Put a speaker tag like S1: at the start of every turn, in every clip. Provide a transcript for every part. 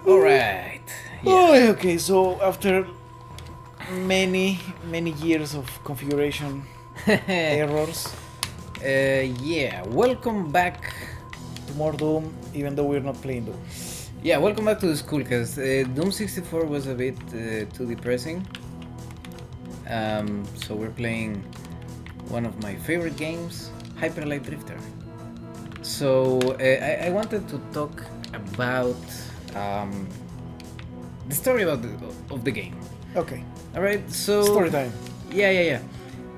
S1: Alright.
S2: Oh,
S1: Yeah.
S2: okay, so after many years of configuration errors,
S1: Yeah. Welcome back.
S2: to more Doom, even though we're not playing Doom.
S1: Yeah, welcome back to the Skullcast. Doom 64 was a bit too depressing. So we're playing one of my favorite games, Hyper Light Drifter. So I wanted to talk about the story of the game.
S2: Okay,
S1: All right. So
S2: story time.
S1: Yeah.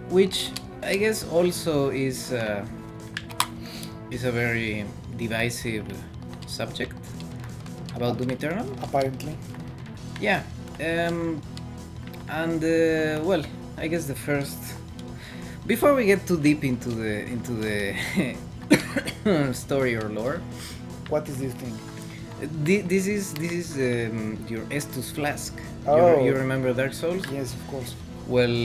S1: Which I guess also is a very divisive subject about Doom Eternal.
S2: Apparently,
S1: Yeah. And well, I guess the first. Before we get too deep into the story or lore,
S2: what is this thing?
S1: this is your Estus flask.
S2: Oh.
S1: You remember Dark Souls?
S2: Yes, of course.
S1: Well,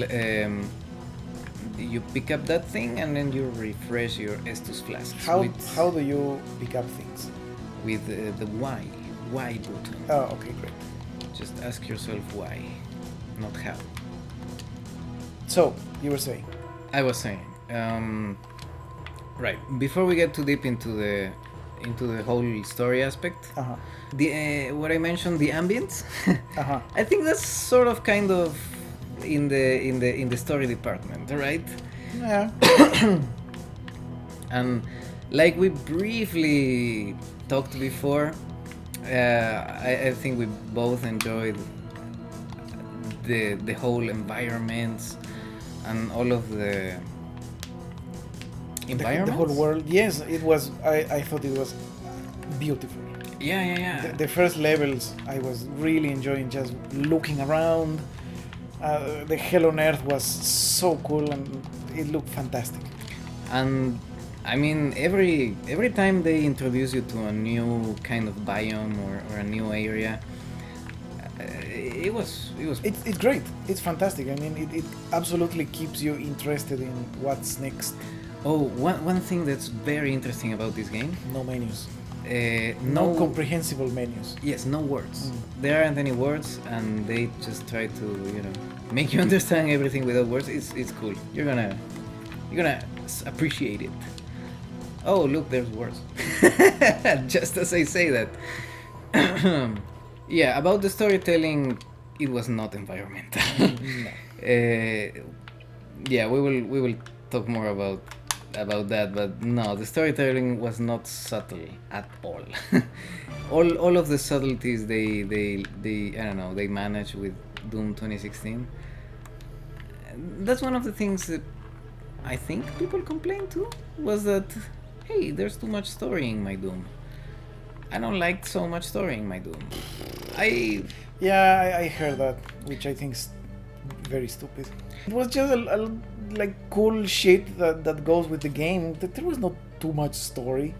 S1: you pick up that thing and then you refresh your Estus flask.
S2: How do you pick up things?
S1: With the Y button.
S2: Oh, okay, great.
S1: Just ask yourself why, not how.
S2: So you were saying?
S1: I was saying, right before we get too deep into the whole story aspect,
S2: Uh-huh.
S1: the what I mentioned, the ambience.
S2: Uh-huh.
S1: I think that's sort of kind of in the story department, right?
S2: Yeah.
S1: And like we briefly talked before, I think we both enjoyed the whole environments and all of the environments.
S2: The whole world. Yes, it was. I thought it was beautiful.
S1: Yeah.
S2: The first levels, I was really enjoying just looking around. The hell on earth was so cool and it looked fantastic.
S1: And I mean, every time they introduce you to a new kind of biome or a new area, it was.
S2: It's great. It's fantastic. I mean, it absolutely keeps you interested in what's next.
S1: Oh, one thing that's very interesting about this game.
S2: No menus.
S1: No
S2: No comprehensible menus.
S1: Yes, no words. There aren't any words, and they just try to, make you understand everything without words. It's cool. You're gonna appreciate it. Oh, look, there's words. Just as I say that. Yeah, about the storytelling, it was not environmental.
S2: No.
S1: Yeah, we will talk more about that, but no, the storytelling was not subtle at all. all of the subtleties they I don't know, they managed with Doom 2016. That's one of the things that I think people complained too, was that, hey, there's too much story in my Doom. I don't like so much story in my Doom.
S2: Yeah, I heard that, which I think is very stupid. It was just a like cool shit that goes with the game. That there was not too much story.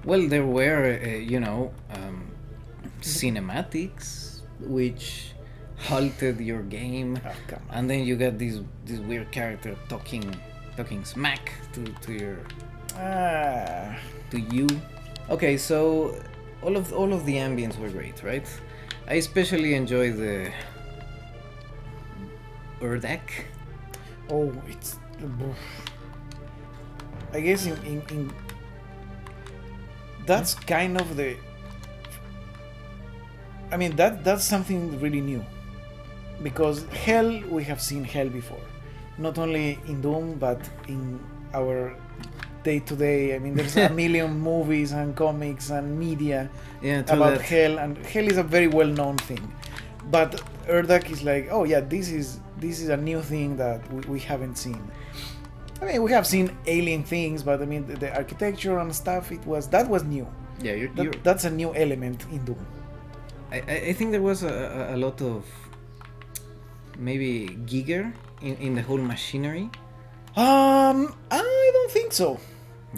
S1: Well, there were, cinematics, which halted your game,
S2: Oh, come on.
S1: and then you got this weird character talking smack to your
S2: Ah,
S1: to you. Okay, so all of the ambience were great, right? I especially enjoy the Urdak.
S2: oh, it's. I guess in that's kind of the. I mean that's something really new, because hell, we have seen hell before, not only in Doom but in our day to day. I mean, there's a million movies and comics and media
S1: Yeah, true
S2: about
S1: that.
S2: hell, and hell is a very well known thing. But Urdak is like, oh yeah, this is a new thing that we haven't seen. I mean, we have seen alien things, but I mean the architecture and stuff, that was new.
S1: Yeah,
S2: That's a new element in Doom.
S1: I think there was a lot of maybe gigger in the whole machinery.
S2: I don't think so.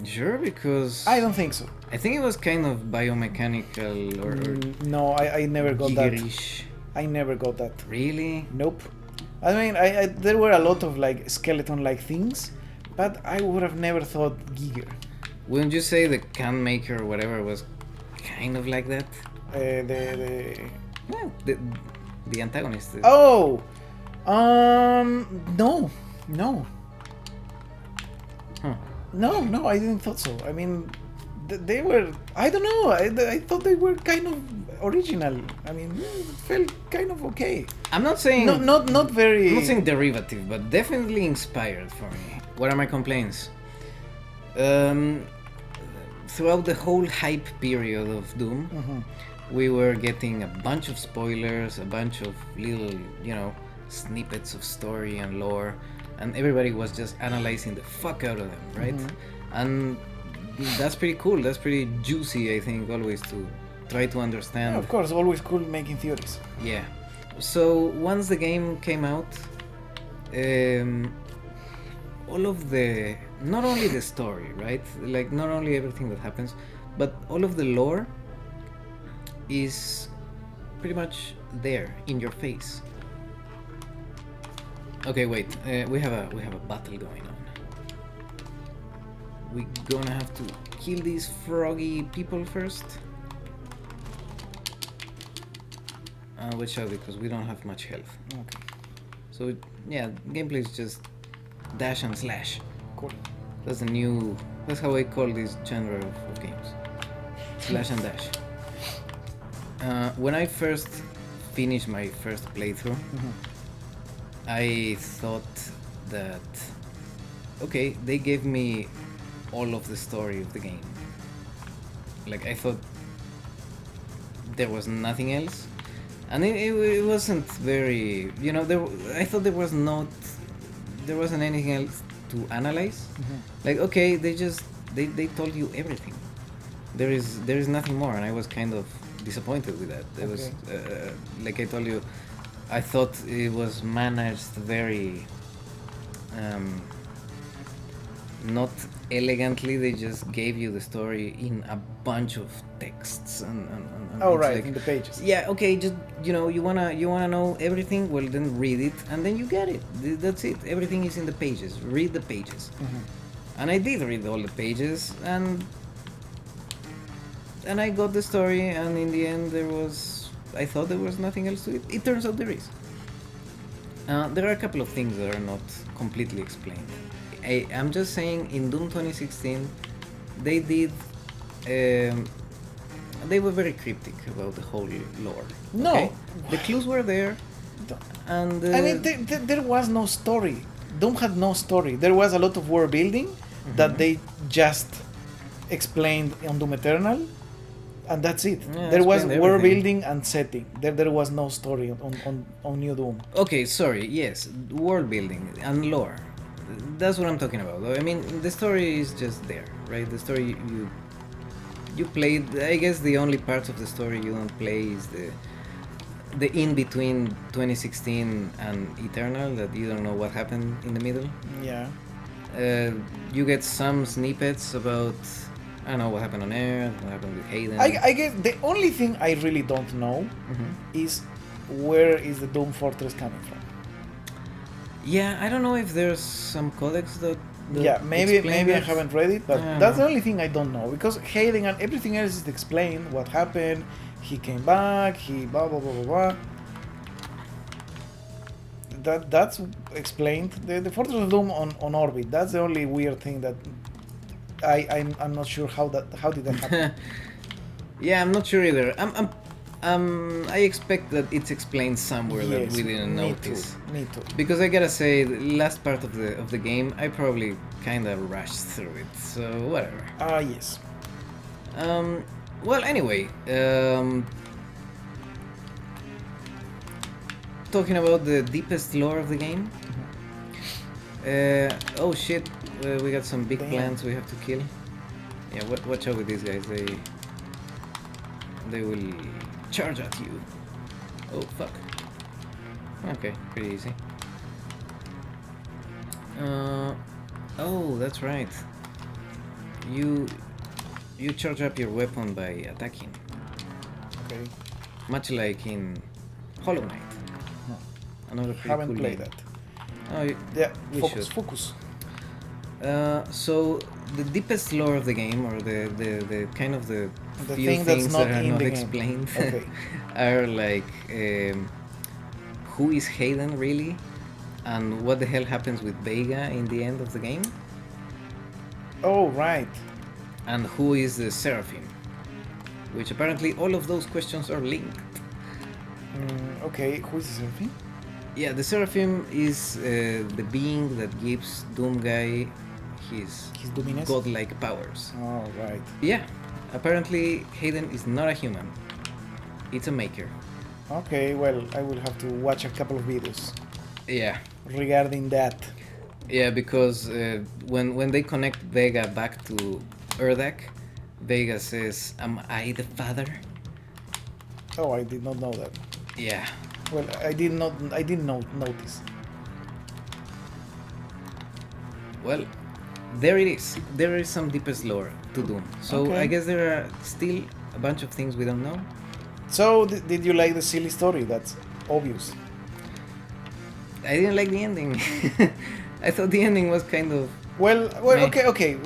S1: Sure, because
S2: I don't think so.
S1: I think it was kind of biomechanical or
S2: No, I never got that.
S1: giggerish.
S2: I never got that.
S1: Really?
S2: Nope. I mean, there were a lot of like skeleton-like things, but I would have never thought Giger.
S1: Wouldn't you say the can maker or whatever was kind of like that? Yeah, the antagonist.
S2: Oh, no, no,
S1: Huh.
S2: no. I didn't thought so. I mean, they were. I don't know. I thought they were kind of original. I mean, it felt kind of okay.
S1: I'm not saying
S2: Not very.
S1: I'm not saying derivative, but definitely inspired for me. What are my complaints? Throughout the whole hype period of Doom, we were getting a bunch of spoilers, a bunch of little, snippets of story and lore, and everybody was just analyzing the fuck out of them, right? And that's pretty cool. That's pretty juicy, I think, always to try to understand.
S2: Yeah, of course, always cool making theories.
S1: Yeah. So once the game came out, all of not only the story, right? Like not only everything that happens, but all of the lore is pretty much there in your face. Okay, wait. We have a battle going on. We gonna have to kill these froggy people first. Watch out because we don't have much health.
S2: Okay,
S1: So yeah, gameplay is just dash and slash.
S2: cool.
S1: That's how I call this genre of games. Slash and dash. When I first finished my first playthrough, I thought that, okay, they gave me all of the story of the game. Like, I thought there was nothing else. And it wasn't very, I thought there wasn't anything else to analyze. Like, okay, they told you everything. There is nothing more, and I was kind of disappointed with that. It was, like I told you, I thought it was managed very, not elegantly. They just gave you the story in a bunch of texts and
S2: Oh
S1: it's
S2: right,
S1: like,
S2: in the pages.
S1: yeah, okay, just you wanna know everything, well then read it and then you get it. That's it. Everything is in the pages. Read the pages. And I did read all the pages, and I got the story, and in the end I thought there was nothing else to it. It turns out there is. There are a couple of things that are not completely explained. I'm just saying, in Doom 2016, they did. They were very cryptic about the whole lore.
S2: No.
S1: Okay? The clues were there, and
S2: I mean, there was no story. Doom had no story. There was a lot of world building that they just explained on Doom Eternal, and that's it.
S1: Yeah,
S2: there was
S1: explained
S2: world
S1: everything.
S2: building and setting. There was no story on New Doom.
S1: Okay, sorry. Yes, world building and lore. That's what I'm talking about. I mean, the story is just there, right? The story you played. I guess the only parts of the story you don't play is the in between 2016 and Eternal, that you don't know what happened in the middle.
S2: Yeah.
S1: You get some snippets about, I don't know, what happened on Earth, what happened with Hayden.
S2: I guess the only thing I really don't know is where is the Doom Fortress coming from.
S1: Yeah, I don't know if there's some codex that
S2: Yeah, maybe
S1: explain
S2: I
S1: that.
S2: haven't read it, but
S1: I don't
S2: that's
S1: know.
S2: the only thing I don't know, because Hayden and everything else is explained. What happened? He came back. He blah blah blah blah blah. That's explained. The Fortress of Doom on orbit. That's the only weird thing that I'm not sure how did that happen.
S1: Yeah, I'm not sure either. I expect that it's explained somewhere that we didn't notice.
S2: Me too.
S1: Because I gotta say, the last part of the game, I probably kind of rushed through it. So whatever.
S2: Yes.
S1: Well, anyway, talking about the deepest lore of the game. Oh shit, we got some big
S2: Damn.
S1: plants we have to kill. Yeah, watch out with these guys. They will charge at you. Oh fuck. Okay, pretty easy. Oh, that's right. You charge up your weapon by attacking,
S2: Okay.
S1: much like in Hollow Knight.
S2: No.
S1: Another pretty
S2: Haven't
S1: cool
S2: played
S1: game.
S2: that.
S1: Oh,
S2: Yeah.
S1: We
S2: Focus.
S1: should.
S2: Focus.
S1: So the deepest lore of the game, or the kind of the few
S2: thing that's
S1: things
S2: not
S1: that are
S2: in
S1: not
S2: the game.
S1: explained,
S2: Okay.
S1: are like who is Hayden really, and what the hell happens with Vega in the end of the game,
S2: Oh, right.
S1: and who is the Seraphim, which apparently all of those questions are linked.
S2: Okay, who is the Seraphim?
S1: Yeah, the Seraphim is the being that gives Doomguy his
S2: His Dominus?
S1: godlike powers.
S2: Oh, right.
S1: Yeah, apparently Hayden is not a human. It's a maker.
S2: Okay, well, I will have to watch a couple of videos
S1: Yeah.
S2: regarding that.
S1: Yeah, because when they connect Vega back to Urdak, Vega says, "Am I the father?"
S2: Oh, I did not know that.
S1: Yeah.
S2: Well, I didn't notice.
S1: Well, there it is. There is some deepest lore to Doom. So
S2: Okay.
S1: I guess there are still a bunch of things we don't know.
S2: So, did you like the silly story? That's obvious.
S1: I didn't like the ending. I thought the ending was kind of...
S2: Well,
S1: Meh.
S2: okay.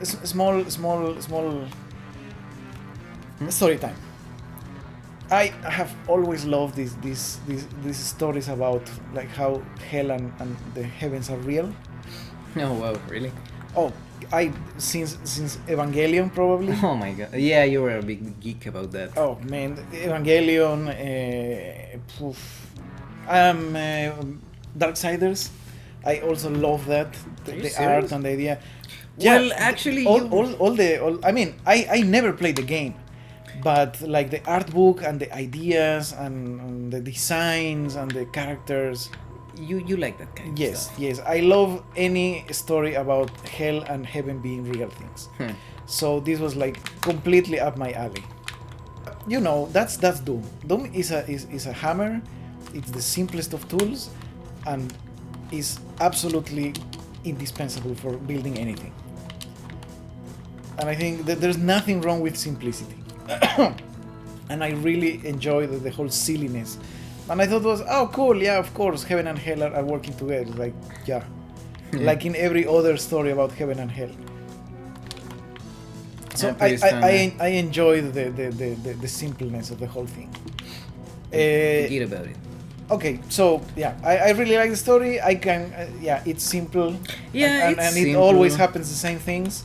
S2: Small story time. I have always loved these stories about like how hell and the heavens are real.
S1: Oh, wow, really?
S2: Oh, since Evangelion probably.
S1: Oh my god. Yeah, you were a big geek about that.
S2: Oh man, Evangelion. Darksiders. I also love that
S1: Are you
S2: the
S1: serious?
S2: art and the idea.
S1: Well, actually,
S2: I mean, I never played the game, but like the art book and the ideas and the designs and the characters.
S1: You like that kind of
S2: Yes,
S1: stuff.
S2: yes, I love any story about hell and heaven being real things. So this was like completely up my alley. You know, that's Doom. Doom is a hammer. It's the simplest of tools, and is absolutely indispensable for building anything. And I think that there's nothing wrong with simplicity. And I really enjoy the whole silliness. And I thought it was, oh cool, yeah, of course, heaven and hell are working together. Like, yeah. Like in every other story about heaven and hell. So
S1: Yeah, pretty standard.
S2: I enjoy the simpleness of the whole thing.
S1: Forget about it.
S2: Okay, so yeah, I really like the story. I can, yeah, it's simple.
S1: Yeah,
S2: and
S1: it's
S2: it
S1: simple.
S2: always happens the same things,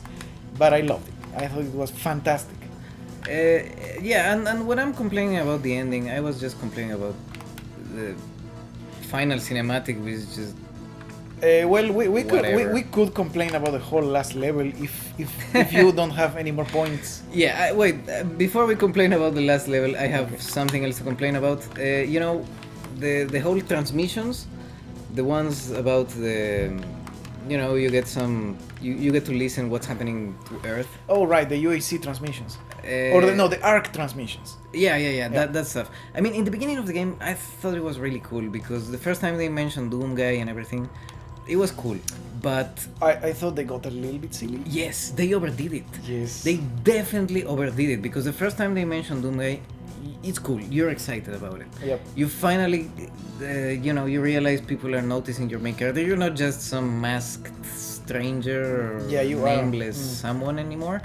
S2: but I loved it. I thought it was fantastic.
S1: Yeah, and when I'm complaining about the ending, I was just complaining about the final cinematic, which is just...
S2: Well,
S1: Whatever.
S2: we could complain about the whole last level if you don't have any more points.
S1: Yeah, wait, before we complain about the last level, I have something else to complain about. You know, the whole transmissions, the ones about the... You know, you get some... You get to listen what's happening to Earth.
S2: Oh right, the UAC transmissions, or the ARC transmissions.
S1: Yeah. That stuff. I mean, in the beginning of the game, I thought it was really cool because the first time they mentioned Doomguy and everything, it was cool. But
S2: I thought they got a little bit silly.
S1: yes, they overdid it.
S2: Yes.
S1: They definitely overdid it because the first time they mentioned Doomguy, it's cool. You're excited about it.
S2: Yep.
S1: You finally, you realize people are noticing your main character. You're not just some masked stranger or
S2: Yeah, you are.
S1: nameless someone anymore.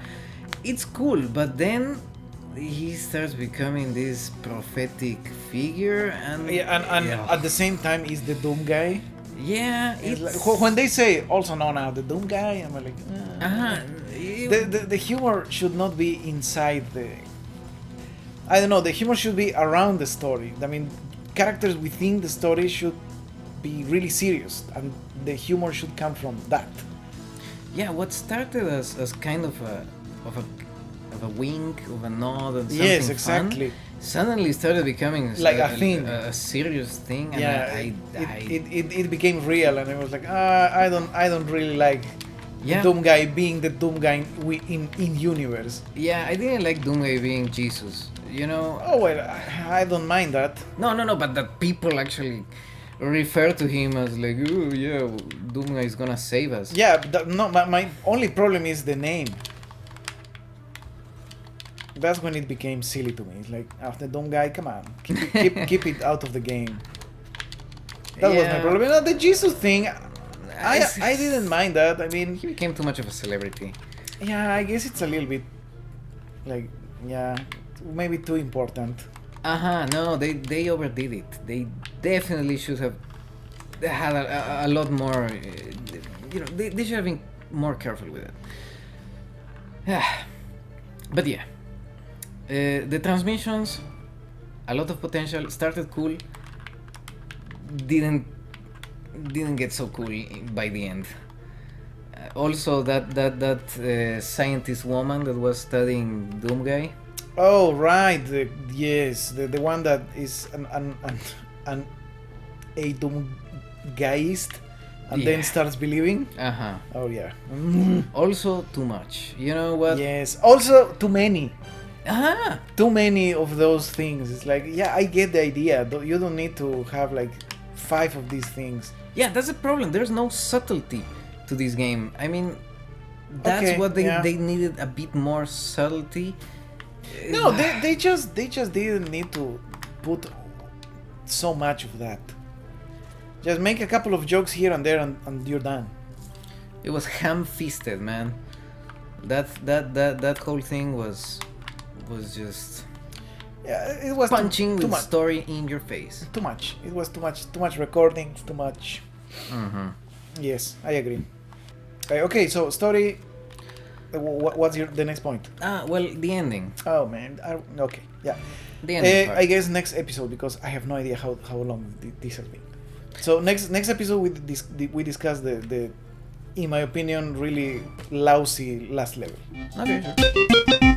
S1: It's cool, but then he starts becoming this prophetic figure, and
S2: Yeah, and at the same time, is the Doom guy.
S1: yeah,
S2: It's
S1: it's
S2: like, when they say also known as the Doom guy, I'm like, the humor should not be inside the. I don't know. The humor should be around the story. I mean, characters within the story should be really serious, and the humor should come from that.
S1: yeah, what started as kind of a wink, of a nod, and something
S2: Yes, exactly.
S1: fun, suddenly started becoming
S2: Like a thing.
S1: a serious thing. And
S2: Yeah, it became real, and it was like, I don't really like
S1: Yeah.
S2: the Doom guy being the Doom guy in universe.
S1: Yeah, I didn't like Doomguy being Jesus. You know?
S2: Oh well, I don't mind that.
S1: No, but that people actually refer to him as like, oh yeah, Doomguy is gonna save us.
S2: Yeah, no, my only problem is the name. That's when it became silly to me. It's like, after Doom guy, come on, keep it out of the game. That was my
S1: Yeah.
S2: problem. You know, the Jesus thing, I didn't mind that. I mean,
S1: He became too much of a celebrity.
S2: yeah, I guess it's a little bit like, yeah, maybe too important.
S1: No, they overdid it. They definitely should have had a lot more. They should have been more careful with it. But yeah, the transmissions, a lot of potential. Started cool. Didn't get so cool by the end. Also, that scientist woman that was studying Doom Guy.
S2: Oh right, yes, the one that is an a Doomguyist and
S1: Yeah.
S2: then starts believing. Oh yeah.
S1: Also, too much. You know what?
S2: Yes. Also, too many.
S1: Ah,
S2: Too many of those things. It's like, yeah, I get the idea. You don't need to have like 5 of these things.
S1: yeah, that's the problem. There's no subtlety to this game. I mean, that's
S2: Okay,
S1: what
S2: yeah.
S1: they needed, a bit more subtlety.
S2: No, they just didn't need to put so much of that. Just make a couple of jokes here and there, and you're done.
S1: It was ham-fisted, man. That whole thing was just
S2: Yeah, it was
S1: punching
S2: too
S1: with
S2: much.
S1: story in your face.
S2: Too much. It was too much recording. Too much.
S1: Mm-hmm.
S2: Yes, I agree. Okay, so story. What's the next point?
S1: Well, the ending.
S2: Oh man. Okay. Yeah.
S1: The ending part.
S2: I guess next episode, because I have no idea how long this has been. So next episode we discuss the in my opinion really lousy last level.
S1: Okay, sure.